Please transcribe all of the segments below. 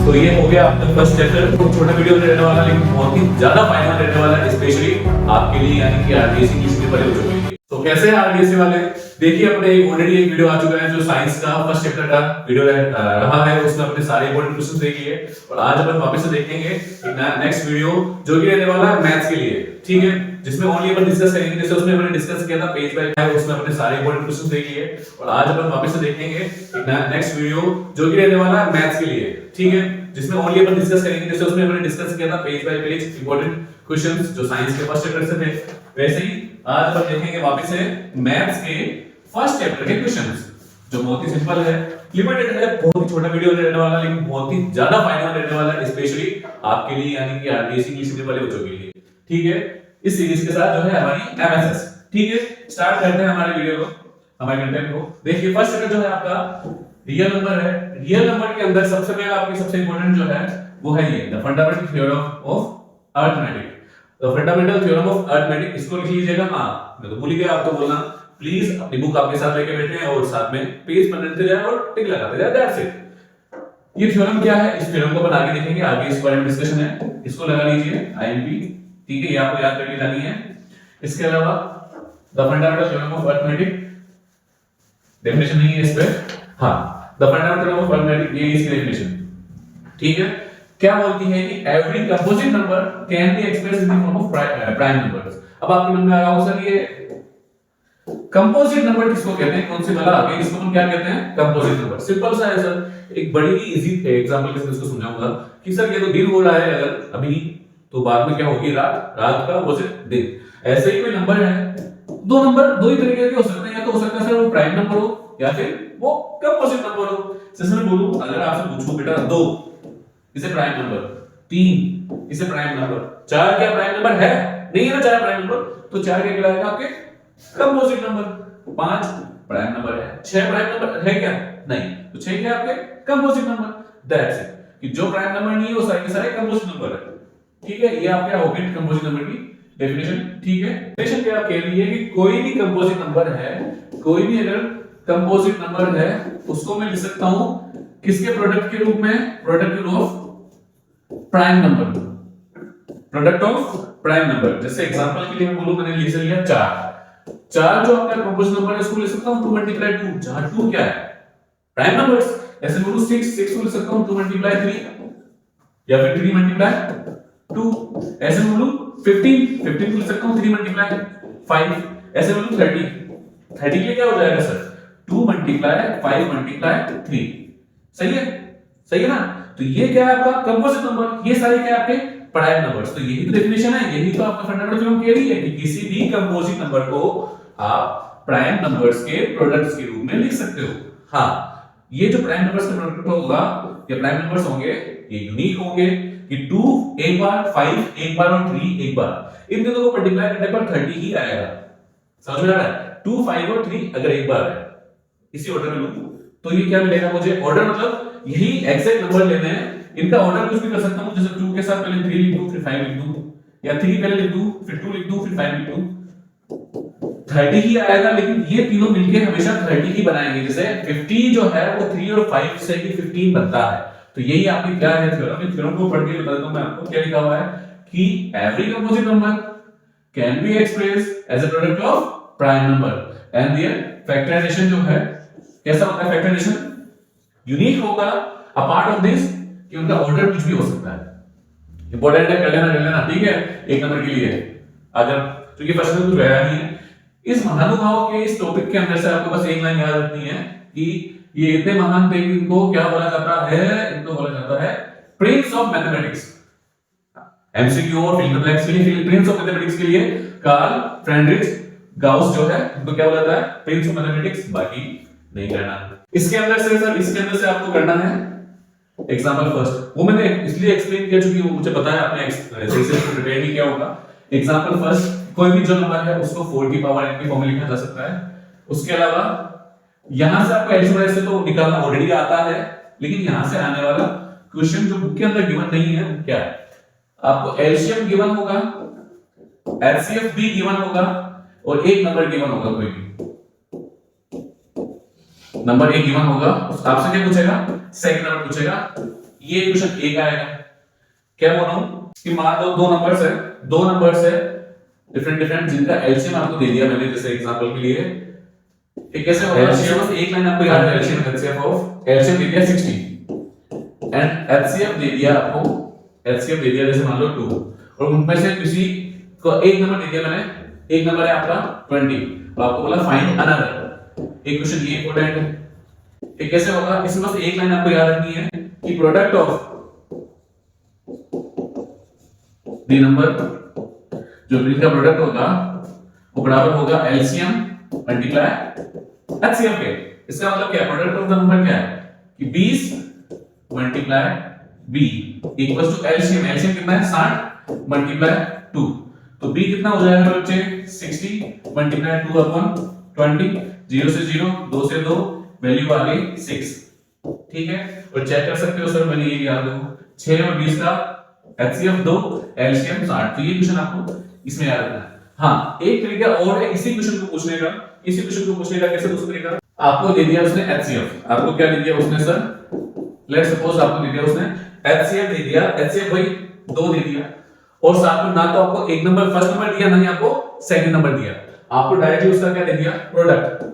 तो ये हो गया आपका फर्स्ट चैप्टर। तो छोटा वीडियो रहने वाला लेकिन बहुत ही ज्यादा फायदा रहने वाला है, स्पेशली आपके लिए यानी कि आरबीएससी इंग्लिश के बड़े बच्चों के लिए। तो कैसे हैं आरबीएससी वाले? देखिए अपने ऑलरेडी एक वीडियो आ चुका है जो साइंस का फर्स्ट चैप्टर का वीडियो रहा है, उसमें अपने सारे इंपॉर्टेंट क्वेश्चन देख लिए और आज अपन वापस से देखेंगे एक नेक्स्ट वीडियो जो कि रहने वाला है मैथ्स के लिए, ठीक है, जिसमें ओनली अपन डिस्कस करेंगे। जैसे उसमें हमने डिस्कस किया था पेज बाय पेज, उसमें अपने सारे इंपॉर्टेंट क्वेश्चन देख लिए और आज अपन वापस से देखेंगे एक नेक्स्ट वीडियो जो कि रहने वाला है मैथ्स के लिए, ठीक है, जिसमें ओनली अपन डिस्कस करेंगे। जैसे उसमें हमने डिस्कस किया था page bye page important questions जो साइंस के फर्स्ट चैप्टर से थे, वैसे ही आज अपन देखेंगे वापस से मैथ्स के फर्स्ट चैप्टर के क्वेश्चंस जो बहुत ही सिंपल है, लिमिटेड है, बहुत ही छोटा वीडियो रहने वाला लेकिन बहुत ही ज्यादा फायदा रहने वाला है, स्पेशली आपके लिए यानी कि आरबीएससी इंग्लिश मीडियम वाले बच्चों के लिए, ठीक है। इस सीरीज के साथ जो है हमारी एमएसएस, ठीक है। स्टार्ट करते हैं हमारे वीडियो को, हमारे कंटेंट को। देखिए फर्स्ट चैप्टर जो है आपका रियल नंबर है। रियल नंबर के अंदर सबसे पहला आपकी सबसे इंपॉर्टेंट जो है वो है ये the fundamental theorem of arithmetic. The fundamental theorem of arithmetic, इसको लिख लीजिएगा। हां मैं तो भूल गया आपको बोलना, प्लीज अपनी बुक आपके साथ लेके बैठे हैं और साथ में पेज पलटते जाए और टिक लगाते जाए, दैट्स इट। ये थ्योरम क्या है, इस थ्योरम को अपन आगे देखेंगे, आगे इस बारे में डिस्कशन है, इसको लगा लीजिए आईएमपी, ठीक है, ये आपको याद करके जानी है। इसके अलावा the fundamental theorem of arithmetic, definition नहीं है इस पे, हां the fundamental theorem of arithmetic, ये इसकी डेफिनेशन, ठीक है। क्या बोलती है कि every composite number can be expressed in the form of prime numbers. अब आपके मन में आ रहा होगा सर ये कंपोजिट नंबर किसको कहते हैं, कौन सी वाला आगे, इसको हम क्या कहते हैं, कंपोजिट नंबर। सिंपल सा है सर, एक बड़ी ही इजी एग्जांपल के साथ इसको समझाऊंगा कि सर ये तो दिन हो रहा है अगर अभी, तो बाद में क्या होगी, रात, रात का अपोजिट दिन। ऐसे ही कोई नंबर है, दो नंबर दो ही तरीके के हो सकते हैं, या तो हो सकता है सर वो प्राइम नंबर हो या फिर वो कंपोजिट नंबर हो। जैसे मैं बोलूं, अगर आपसे पूछूं बेटा 2 इसे प्राइम नंबर, 3 इसे प्राइम नंबर, 4 क्या प्राइम नंबर है, नहीं है ना 4 प्राइम नंबर, तो 4 क्या कहलाएगा आपके कंपोजिट नंबर। 5 प्राइम नंबर है, 6 प्राइम नंबर है क्या, नहीं, तो 6 क्या आपके कंपोजिट नंबर, दैट्स इट। कि जो प्राइम नंबर नहीं है वो सारे के सारे कंपोजिट नंबर है, ठीक है। ये आपके हो गए कंपोजिट नंबर की डेफिनेशन, ठीक है। डेफिनेशन क्या आप कह रही है कि कोई भी कंपोजिट नंबर है, कोई भी अगर कंपोजिट नंबर है उसको मैं लिख सकता हूं किसके प्रोडक्ट के रूप में, product of prime number, product of prime number. जैसे एग्जांपल के लिए मैं बोलूं, मैंने लिख लिया 4 जो आपका कंपोजिट नंबर है इसको ले सकता हूं 2 मल्टीप्लाई 2, जहां 2 क्या है प्राइम नंबर्स। ऐसे बोलूं 6 को ले सकता हूं 2 मल्टीप्लाई 3 या फिर 3 मल्टीप्लाई 2। ऐसे बोलूं 15 को ले सकता हूं 3 मल्टीप्लाई 5। ऐसे बोलूं 30 के लिए क्या हो जाएगा सर 2 मल्टीप्लाई 5 मल्टीप्लाई 3, सही है, सही है ना। तो ये क्या है आपका कंपोजिट नंबर, ये सारे क्या है आपके प्राइम नंबर्स। तो यही तो डेफिनेशन है, यही तो आपका फंडामेंटल थ्योरम कह रही है कि किसी भी कंपोजिट नंबर को आप प्राइम नंबर्स के प्रोडक्ट्स के रूप में लिख सकते हो। हां, ये जो प्राइम नंबर्स का प्रोडक्ट होगा, ये प्राइम नंबर्स होंगे, ये यूनिक होंगे कि 2 एक बार, 5 एक बार और 3 एक बार, इन दोनों को मल्टीप्लाई करने पर 30 ही आएगा। समझ में आ रहा है? 2, 5 और 3 अगर एक बार है इसी ऑर्डर में लूं तो ये क्या मिलेगा मुझे, ऑर्डर मतलब यही एग्जैक्ट नंबर लेने हैं, इनका ऑर्डर कुछ भी कर सकता हूं। जैसे 2 के साथ पहले 3 लिख दूं फिर 5 लिख दूं, या 3 पहले लिख दूं फिर 2 लिख दूं फिर 5 लिख दूं, 30 ही आएगा। लेकिन ये तीनों मिलके हमेशा 30 ही बनाएंगे। जैसे 50 जो है वो 3 और 5 से ही 15 बनता है। तो यही आपकी क्या है थ्योरम, थ्योरम को पढ़ के बता देता हूं मैं आपको क्या लिखा हुआ है कि every composite number can be expressed as a product of prime number and their factorisation जो है कैसा होता है, फैक्टराइजेशन यूनिक होगा अपार्ट ऑफ दिस कि उनका ऑर्डर कुछ भी हो सकता है। इंपॉर्टेंट है, कर लेना, ठीक है, एक नंबर के लिए। अगर क्योंकि प्रश्न कुछ गया नहीं है इस महानुभाव के इस टॉपिक के अंदर से, आपको बस एक लाइन याद रखनी है कि ये इतने महान थे कि इनको क्या बोला जाता है, इनको बोला जाता है प्रिंस ऑफ मैथमेटिक्स। एमसीक्यू और फिल इन द ब्लैंक्स के लिए, प्रिंस ऑफ मैथमेटिक्स के लिए कार्ल फ्रेडरिक गाउस जो है इनको क्या बोला जाता है, प्रिंस ऑफ मैथमेटिक्स। बाकी नहीं करना इसके अंदर से सर, इसके अंदर से आपको करना है एग्जांपल फर्स्ट। वो मैंने इसलिए एक्सप्लेन किया क्योंकि मुझे पता है आपने सही से प्रिपेयर नहीं किया होगा। एग्जांपल फर्स्ट, कोई भी जो नंबर है उसको 4 की पावर n के फॉर्म में लिखा जा सकता है। उसके अलावा यहां से आपको एल्जेब्रा से तो निकालना ऑलरेडी आता है, लेकिन यहां से आने वाला क्वेश्चन जो बुक के अंदर गिवन नहीं है वो क्या है, आपको एलसीएम गिवन होगा, एचसीएफ भी गिवन होगा और एक नंबर गिवन होगा। कोई भी नंबर एक गिवन होगा, आपसे क्या पूछेगा, सेकंड नंबर पूछेगा। ये इक्वेशन ए का आएगा। क्या बोल रहा हूं कि मान लो दो नंबर्स है डिफरेंट जिनका एलसीएम आपको दे दिया मैंने, जैसे एग्जांपल के लिए ये कैसे होगा, एलसीएम बस एक लाइन आपको याद है, एलसीएम दे दिया 60 एंड एचसीएफ दे दिया आपको, एचसीएफ दे दिया जैसे मान लो 2 और उनमें से किसी को एक नंबर दे दिया मैंने, एक नंबर है आपका 20 तो आपको बोला फाइंड अनदर। इक्वेशन ये इंपॉर्टेंट है। ये कैसे होगा, इसमें बस एक लाइन आपको याद रखनी है कि प्रोडक्ट ऑफ द नंबर, जो इनका प्रोडक्ट होगा वो बराबर होगा एलसीएम मल्टीप्लाई एचसीएफ के। इसका मतलब क्या है, प्रोडक्ट ऑफ द नंबर क्या है कि 20 multiply b equals to LCM, LCM कितना है 60 मल्टीप्लाई 2, तो b कितना हो जाएगा बच्चे 60 मल्टीप्लाई 2 अपॉन 20, 0 से 0 2 से 2 वैल्यू आ गई 6, ठीक है। और चेक कर सकते हो सर मैंने ये याद रखो 6 और 20 का एचसीएफ 2 एलसीएम 60, तो ये क्वेश्चन आपको इसमें याद रखना है। हाँ एक तरीका और है इसी क्वेश्चन को पूछने का, कैसे दूसरा तरीका, आपको दे दिया उसने एचसीएफ, आपको क्या दे दिया उसने सर, लेट्स सपोज आपको दे दिया उसने एचसीएफ दे दिया, एचसीएफ भाई 2 दे दिया और साथ में ना तो आपको एक नंबर फर्स्ट नंबर दिया ना ही आपको सेकंड नंबर दिया, आपको डायरेक्टली उसका क्या दे दिया प्रोडक्ट,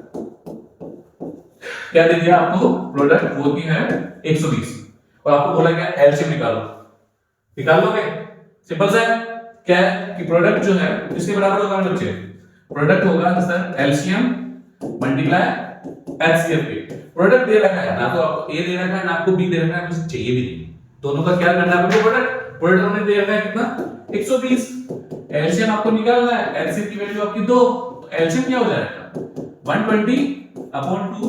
क्या दे दिया आपको प्रोडक्ट, वो की है 120 और आपको बोला क्या एलसीएम निकाल लोगे, सिंपल सा है। क्या है कि प्रोडक्ट जो है इसके बराबर होगा बच्चे, प्रोडक्ट होगा सर एलसीएम मल्टीप्लाई एचसीएफ के, प्रोडक्ट दे रखा है ना तो आपको ए दे रखा है ना आपको बी दे रखा है, मुझे चाहिए भी नहीं, दोनों का क्या करना है आपको, प्रोडक्ट हमने दे रखा है कितना 120, एलसीएम आपको निकालना है, एलसीएम की वैल्यू आपकी 2, तो एलसीएम क्या हो जाएगा 120 अपॉन 2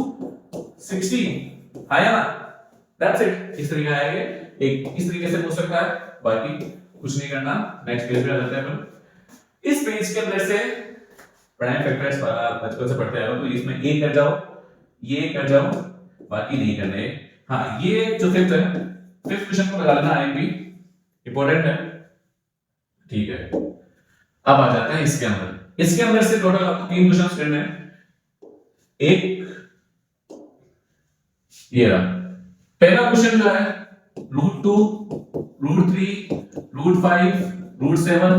60 आया ना, दैट्स इट। इस तरीके आएगा, एक इस तरीके से पूछ सकता है, बाकी कुछ नहीं करना। नेक्स्ट पेज पे आ जाते हैं अपन। इस पेज के अंदर से प्राइम फैक्टर्स बचपन से पढ़ते आए हो तो इसमें ए कर जाओ, ये कर जाओ, बाकी नहीं करने। हाँ ये जो फिफ्थ क्वेश्चन को लगा लेना, आएंगे इंपॉर्टेंट है, ठीक है। अब आ जाते हैं इसके अंदर से टोटल आपको 3 क्वेश्चंस करने हैं। एक ये रहा पहला क्वेश्चन जो है √2 √3 √5 √7,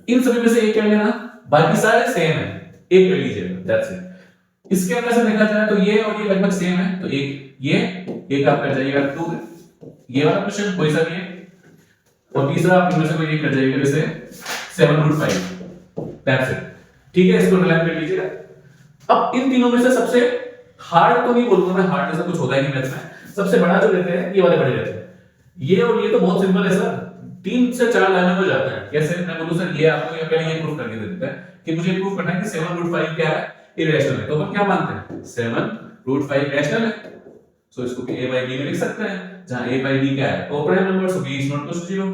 इन सभी में से एक कर लेना, बाकी सारे सेम है, एक कर लीजिएगा, दैट्स इट। इसके अंदर से देखा जाए तो ये और ये लगभग सेम है, तो एक आप कर जाइएगा 2, ये वाला क्वेश्चन कोई सा भी है, और तीसरा आप इनमें से कोई एक कर जाइएगा, जैसे 7 √5, दैट्स इट, ठीक है। इसको अंडरलाइन कर लीजिएगा। अब इन तीनों में से सबसे हार्ड तो नहीं बोलूंगा मैं, हार्ड जैसा कुछ होता ही नहीं मैथ्स में, सबसे बड़ा जो रहते हैं ये वाले बड़े रहते हैं, ये और ये तो बहुत सिंपल है सर, 3 से 4 लाइनों में जाता है। कैसे, मैं बोलूं सर ये आपको या पहले ये प्रूफ करके दे देता है कि मुझे प्रूफ करना है कि 7 √5 क्या है, इरेशनल है, तो अपन क्या मानते हैं 7 √5 रैशनल है, सो इसको a by b में लिख सकते हैं, जहां a by b क्या है coprime number, so b is not equal to 0,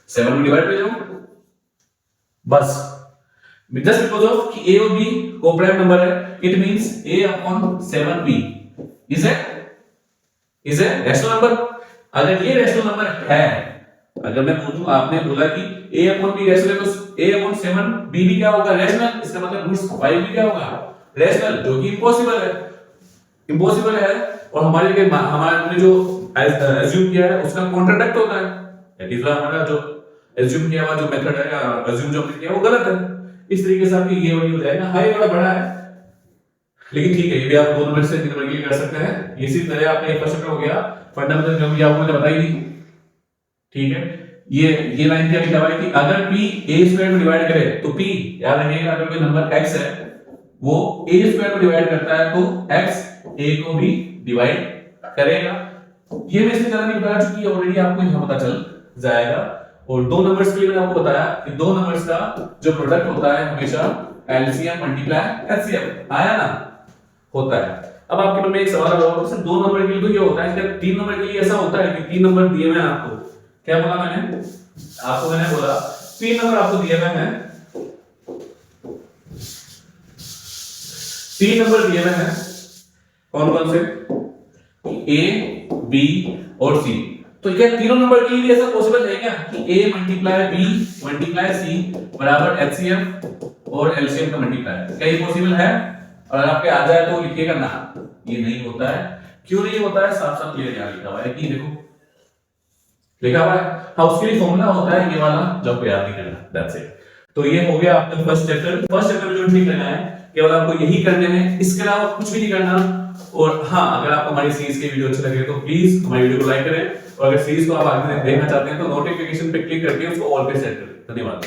7 में डिवाइड कर जाओ बस, जस्ट बिकॉज़ ऑफ कि a और b कोप्राइम नंबर है, it means a upon 7b is a rational number. अगर ये रैशनल नंबर है, अगर मैं पूछूं, आपने बोला कि a upon b रैशनल है, तो a upon 7b भी क्या होगा रैशनल, इसका मतलब √5 भी क्या होगा रैशनल, जो कि इम्पॉसिबल है और हमारे जो एज्यूम किया है उसका कॉन्ट्राडिक्ट होता है, दैट इज हमारा जो एज्यूम किया हुआ जो मेथड है, एज्यूम जो हमने किया वो गलत है। इस तरीके से आपकी ये वाली हो जाएगा, हाई वाला बड़ा है, लेकिन ठीक है ये भी आप 2 नंबर से 3 नंबर के लिए कर सकते हैं। इसी तरह आपने एक क्वेश्चन हो गया फंडामेंटल ज्योमेट्री, आपको मैंने बताई थी, ठीक है। ये लाइन क्या लिखा हुआ है कि अगर p a² में डिवाइड करे तो p, याद रखिएगा अगर कोई नंबर x है वो a² में डिवाइड करता है तो x a को भी डिवाइड करेगा। ये मैं इसलिए ज्यादा नहीं बता चुकी है, ऑलरेडी आपको यहां पता चल जाएगा। और 2 नंबर्स के लिए मैंने आपको बताया कि 2 नंबर्स का जो प्रोडक्ट होता है हमेशा एलसीएम मल्टीप्लाई एचसीएफ आया ना होता है। अब आपके मन में एक सवाल होगा सर 2 नंबर के लिए तो ये होता है, क्या 3 नंबर के लिए ऐसा होता है कि 3 नंबर दिए हुए हैं आपको, क्या बोला मैंने बोला 3 नंबर आपको दिए हुए हैं, 3 नंबर दिए हुए हैं, कौन कौन से a b और c, तो क्या तीनों नंबर के लिए ऐसा पॉसिबल है क्या कि a multiply b multiply c बराबर एचसीएफ और एलसीएम का मल्टीप्लाई, क्या ये पॉसिबल है? और अगर आपके आ जाए तो लिखिएगा ना, ये नहीं होता है। क्यों नहीं होता है, साफ साफ क्लियर यहाँ लिखा हुआ है कि देखो लिखा हुआ है। हाँ, उसके लिए फॉर्मूला होता है ये वाला जो आपको याद नहीं करना, दैट्स इट। तो ये हो गया आपका फर्स्ट चैप्टर में जो नहीं करना है, केवल आपको यही करने हैं, इसके अलावा कुछ भी नहीं करना। और हाँ, अगर आपको हमारी सीरीज के वीडियो अच्छे लगे तो प्लीज हमारी वीडियो को लाइक करें, और अगर सीरीज को आप आगे देखना चाहते हैं तो नोटिफिकेशन पे क्लिक करके उसको ऑल पे सेट करें। धन्यवाद।